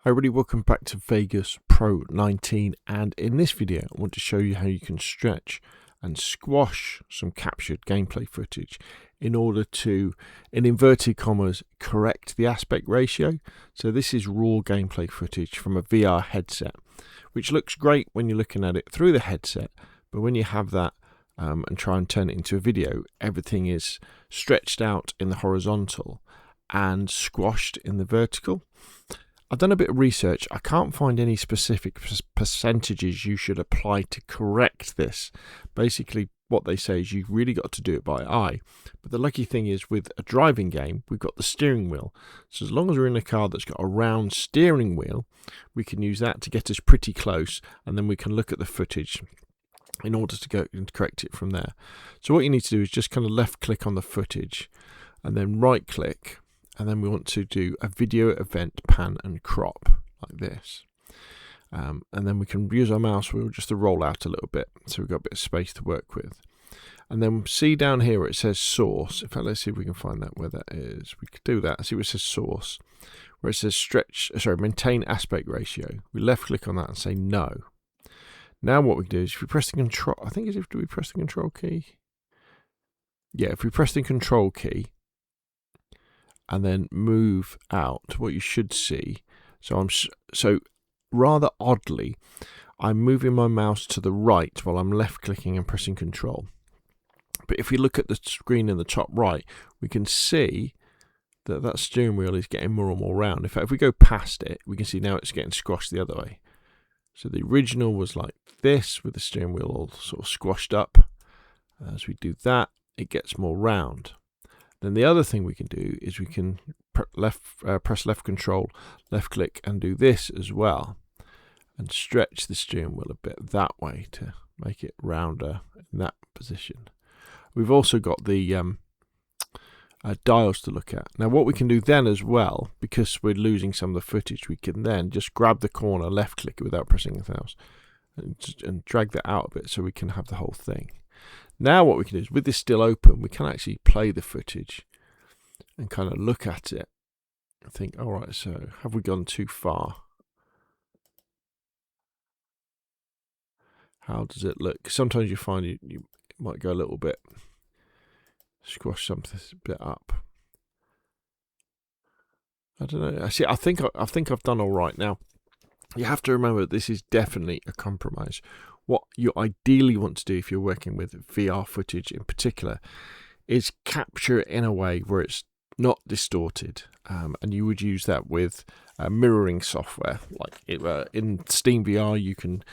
Hi everybody, welcome back to Vegas Pro 19, and in this video I want to show you how you can stretch and squash some captured gameplay footage in order to, in inverted commas, correct the aspect ratio. So this is raw gameplay footage from a VR headset, which looks great when you're looking at it through the headset, but when you have that and try and turn it into a video, everything is stretched out in the horizontal and squashed in the vertical. I've done a bit of research. I can't find any specific percentages you should apply to correct this. Basically, what they say is you've really got to do it by eye. But the lucky thing is, with a driving game, we've got the steering wheel. So as long as we're in a car that's got a round steering wheel, we can use that to get us pretty close, and then we can look at the footage in order to go and correct it from there. So what you need to do is just kind of left click on the footage and then right click. And then we want to do a video event pan and crop like this. And then we can use our mouse wheel just to roll out a little bit, so we've got a bit of space to work with. And then see down here where it says source. In fact, let's see if we can find that where that is. We could do that. See where it says source, where it says maintain aspect ratio. We left click on that and say no. Now what we do is if we press the control, I think do we press the control key? Yeah, if we press the control key and then move out, what you should see, so rather oddly, I'm moving my mouse to the right while I'm left clicking and pressing control. But if we look at the screen in the top right, we can see that that steering wheel is getting more and more round. In fact, if we go past it, we can see now it's getting squashed the other way. So the original was like this, with the steering wheel all sort of squashed up. As we do that, it gets more round. Then the other thing we can do is we can press left control, left click, and do this as well, and stretch the steering wheel a bit that way to make it rounder in that position. We've also got the dials to look at. Now what we can do then as well, because we're losing some of the footage, we can then just grab the corner, left click it without pressing anything else, and drag that out a bit so we can have the whole thing. Now what we can do is, with this still open, we can actually play the footage and kind of look at it and think, all right, so have we gone too far? How does it look? Sometimes you find you might go a little bit, squash something a bit up. I don't know. I think I've done all right. Now, you have to remember this is definitely a compromise. What you ideally want to do if you're working with VR footage in particular is capture it in a way where it's not distorted, and you would use that with mirroring software. Like in Steam VR, you can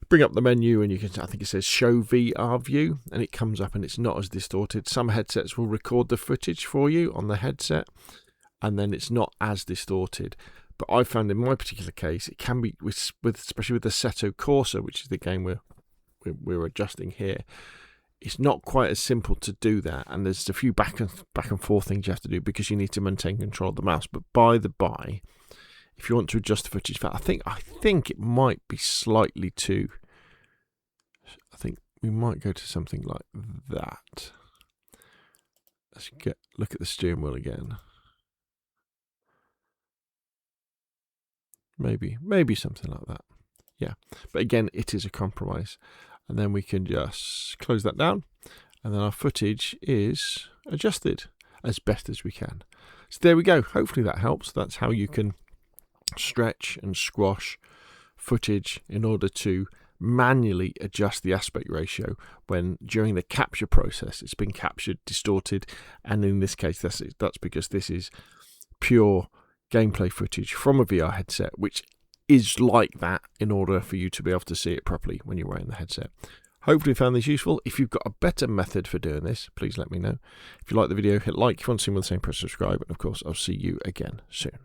bring up the menu and you can, I think it says show VR view, and it comes up and it's not as distorted. Some headsets will record the footage for you on the headset, and then it's not as distorted. But I found in my particular case, it can be, especially with the Seto Corsa, which is the game we're adjusting here, it's not quite as simple to do that. And there's a few back and forth things you have to do because you need to maintain control of the mouse. But by the by, if you want to adjust the footage, I think it might be slightly too. I think we might go to something like that. Let's look at the steering wheel again. Maybe something like that. Yeah, but again, it is a compromise. And then we can just close that down, and then our footage is adjusted as best as we can. So there we go. Hopefully that helps. That's how you can stretch and squash footage in order to manually adjust the aspect ratio when during the capture process it's been captured, distorted, and in this case that's because this is pure gameplay footage from a VR headset, which is like that in order for you to be able to see it properly when you're wearing the headset. Hopefully you found this useful. If you've got a better method for doing this, please let me know. If you like the video, hit like. If you want to see more of the same, press subscribe, and of course I'll see you again soon.